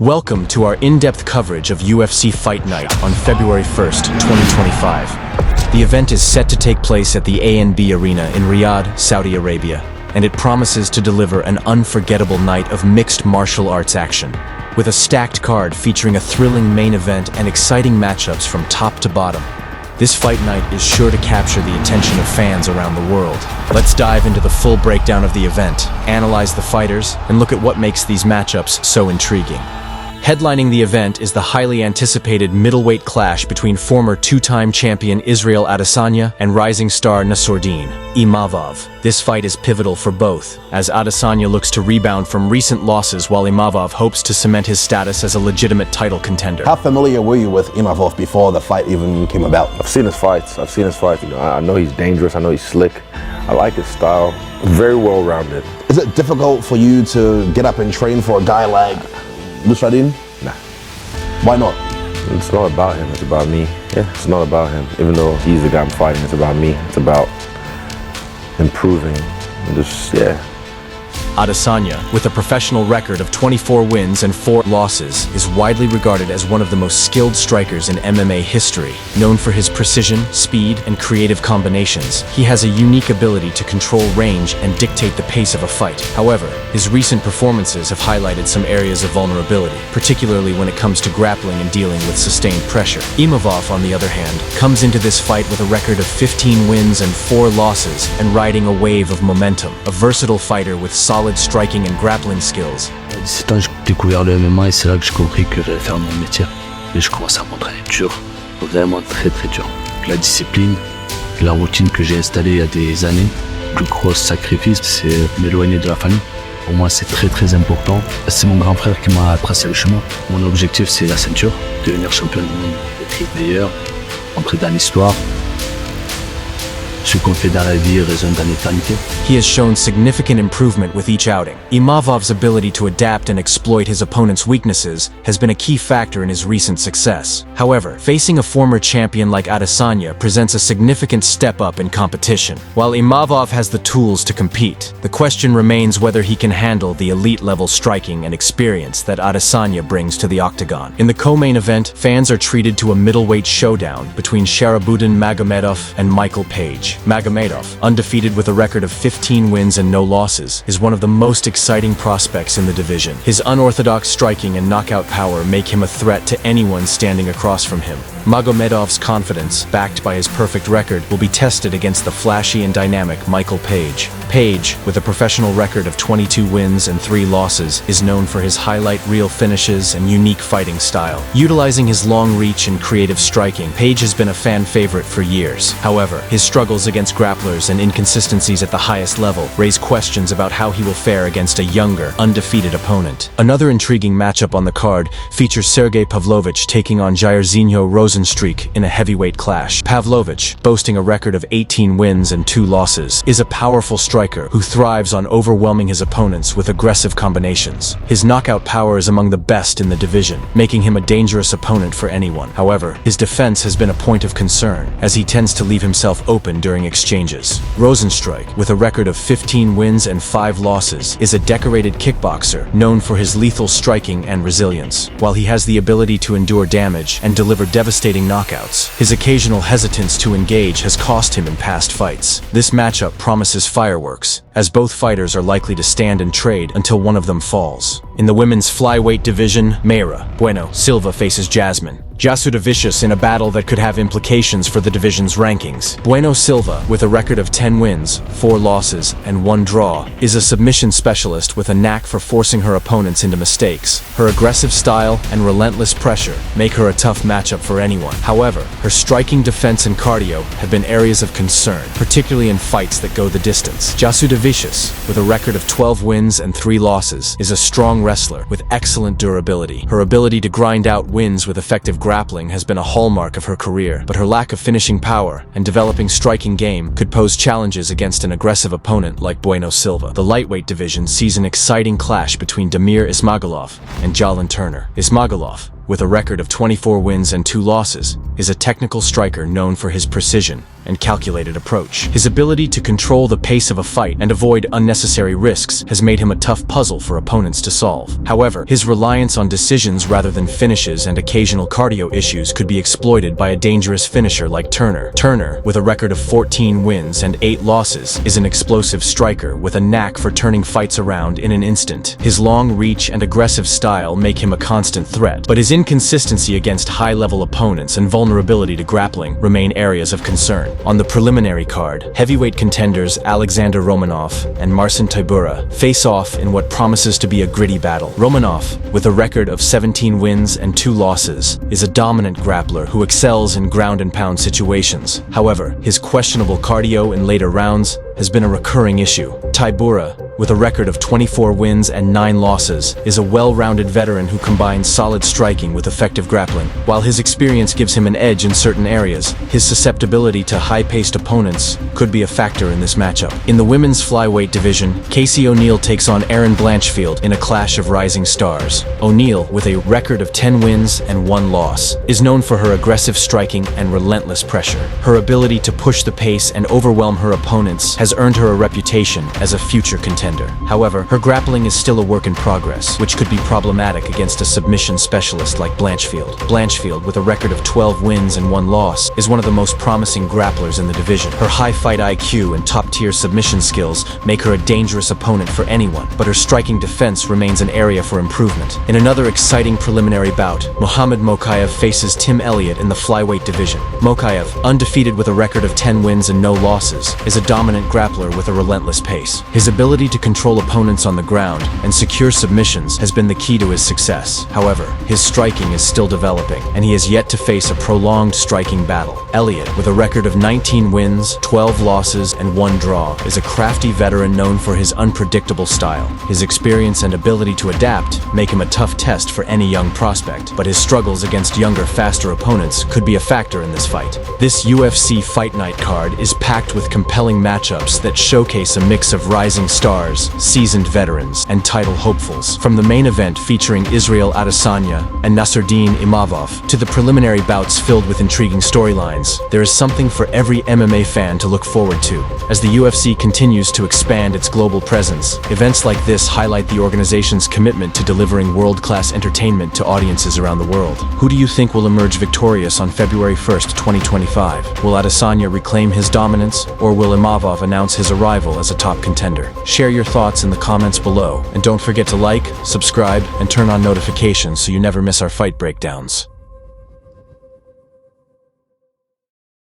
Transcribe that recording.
Welcome to our in-depth coverage of UFC Fight Night on February 1st, 2025. The event is set to take place at the ANB Arena in Riyadh, Saudi Arabia, and it promises to deliver an unforgettable night of mixed martial arts action. With a stacked card featuring a thrilling main event and exciting matchups from top to bottom, this fight night is sure to capture the attention of fans around the world. Let's dive into the full breakdown of the event, analyze the fighters, and look at what makes these matchups so intriguing. Headlining the event is the highly anticipated middleweight clash between former two-time champion Israel Adesanya and rising star Nassourdine Imavov. This fight is pivotal for both, as Adesanya looks to rebound from recent losses while Imavov hopes to cement his status as a legitimate title contender. How familiar were you with Imavov before the fight even came about? I've seen his fights. I know he's dangerous. I know he's slick. I like his style. Very well-rounded. Is it difficult for you to get up and train for a guy like Nassourdine? Nah. Why not? It's not about him, it's about me. Yeah, it's not about him. Even though he's the guy I'm fighting, it's about me. It's about improving. And just, yeah. Adesanya, with a professional record of 24 wins and 4 losses, is widely regarded as one of the most skilled strikers in MMA history. Known for his precision, speed, and creative combinations, he has a unique ability to control range and dictate the pace of a fight. However, his recent performances have highlighted some areas of vulnerability, particularly when it comes to grappling and dealing with sustained pressure. Imavov, on the other hand, comes into this fight with a record of 15 wins and 4 losses and riding a wave of momentum. A versatile fighter with solid striking and grappling skills. À 17 ans, j'ai découvert le MMA et c'est là que j'ai compris que j'allais faire mon métier. Et je commence à m'entraîner dur, vraiment très dur. La discipline, la routine que j'ai installée il y a des années, le plus gros sacrifice, c'est m'éloigner de la famille. Pour moi, c'est très important. C'est mon grand frère qui m'a tracé le chemin. Mon objectif, c'est la ceinture, devenir champion du monde, être meilleur, entrer dans l'histoire. Ce qu'on fait dans la vie résonne dans l'éternité. He has shown significant improvement with each outing. Imavov's ability to adapt and exploit his opponent's weaknesses has been a key factor in his recent success. However, facing a former champion like Adesanya presents a significant step up in competition. While Imavov has the tools to compete, the question remains whether he can handle the elite-level striking and experience that Adesanya brings to the Octagon. In the co-main event, fans are treated to a middleweight showdown between Sharabutdin Magomedov and Michael Page. Magomedov, undefeated with a record of 15 wins and no losses, is one of the most exciting prospects in the division. His unorthodox striking and knockout power make him a threat to anyone standing across from him. Magomedov's confidence, backed by his perfect record, will be tested against the flashy and dynamic Michael Page. Page, with a professional record of 22 wins and 3 losses, is known for his highlight reel finishes and unique fighting style. Utilizing his long reach and creative striking, Page has been a fan favorite for years. However, his struggles against grapplers and inconsistencies at the highest level raise questions about how he will fare against a younger, undefeated opponent. Another intriguing matchup on the card features Sergei Pavlovich taking on Jairzinho Rozenstruik in a heavyweight clash. Pavlovich, boasting a record of 18 wins and 2 losses, is a powerful striker who thrives on overwhelming his opponents with aggressive combinations. His knockout power is among the best in the division, making him a dangerous opponent for anyone. However, his defense has been a point of concern, as he tends to leave himself open during exchanges. Rozenstruik, with a record of 15 wins and 5 losses, is a decorated kickboxer known for his lethal striking and resilience. While he has the ability to endure damage and deliver devastating knockouts, his occasional hesitance to engage has cost him in past fights. This matchup promises fireworks, as both fighters are likely to stand and trade until one of them falls. In the women's flyweight division, Mayra Bueno Silva faces Jasmine Jasudavicius in a battle that could have implications for the division's rankings. Bueno Silva, with a record of 10 wins, 4 losses, and 1 draw, is a submission specialist with a knack for forcing her opponents into mistakes. Her aggressive style and relentless pressure make her a tough matchup for anyone. However, her striking defense and cardio have been areas of concern, particularly in fights that go the distance. Jasudavicius, with a record of 12 wins and 3 losses, is a strong wrestler with excellent durability. Her ability to grind out wins with effective grappling has been a hallmark of her career, but her lack of finishing power and developing striking game could pose challenges against an aggressive opponent like Bueno Silva. The lightweight division sees an exciting clash between Damir Ismagulov and Jalen Turner. Ismagulov, with a record of 24 wins and 2 losses, is a technical striker known for his precision and calculated approach. His ability to control the pace of a fight and avoid unnecessary risks has made him a tough puzzle for opponents to solve. However, his reliance on decisions rather than finishes and occasional cardio issues could be exploited by a dangerous finisher like Turner. Turner, with a record of 14 wins and 8 losses, is an explosive striker with a knack for turning fights around in an instant. His long reach and aggressive style make him a constant threat, but his inconsistency against high-level opponents and vulnerability to grappling remain areas of concern. On the preliminary card, heavyweight contenders Alexander Romanov and Marcin Tybura face off in what promises to be a gritty battle. Romanov, with a record of 17 wins and 2 losses, is a dominant grappler who excels in ground-and-pound situations. However, his questionable cardio in later rounds has been a recurring issue. Tybura, with a record of 24 wins and 9 losses, is a well-rounded veteran who combines solid striking with effective grappling. While his experience gives him an edge in certain areas, his susceptibility to high-paced opponents could be a factor in this matchup. In the women's flyweight division, Casey O'Neill takes on Erin Blanchfield in a clash of rising stars. O'Neill, with a record of 10 wins and 1 loss, is known for her aggressive striking and relentless pressure. Her ability to push the pace and overwhelm her opponents has earned her a reputation as a future contender. However, her grappling is still a work in progress, which could be problematic against a submission specialist like Blanchfield. Blanchfield, with a record of 12 wins and 1 loss, is one of the most promising grapplers in the division. Her high fight IQ and top-tier submission skills make her a dangerous opponent for anyone, but her striking defense remains an area for improvement. In another exciting preliminary bout, Muhammad Mokaev faces Tim Elliott in the flyweight division. Mokaev, undefeated with a record of 10 wins and no losses, is a dominant grappler with a relentless pace. His ability to control opponents on the ground and secure submissions has been the key to his success. However, his striking is still developing, and he has yet to face a prolonged striking battle. Elliott, with a record of 19 wins, 12 losses, and 1 draw, is a crafty veteran known for his unpredictable style. His experience and ability to adapt make him a tough test for any young prospect, but his struggles against younger, faster opponents could be a factor in this fight. This UFC Fight Night card is packed with compelling matchups that showcase a mix of rising stars, seasoned veterans, and title hopefuls. From the main event featuring Israel Adesanya and Nassourdine Imavov to the preliminary bouts filled with intriguing storylines, there is something for every MMA fan to look forward to. As the UFC continues to expand its global presence, events like this highlight the organization's commitment to delivering world-class entertainment to audiences around the world. Who do you think will emerge victorious on February 1st, 2025? Will Adesanya reclaim his dominance, or will Imavov announce his arrival as a top contender? Share your thoughts in the comments below, and don't forget to like, subscribe, and turn on notifications so you never miss our fight breakdowns.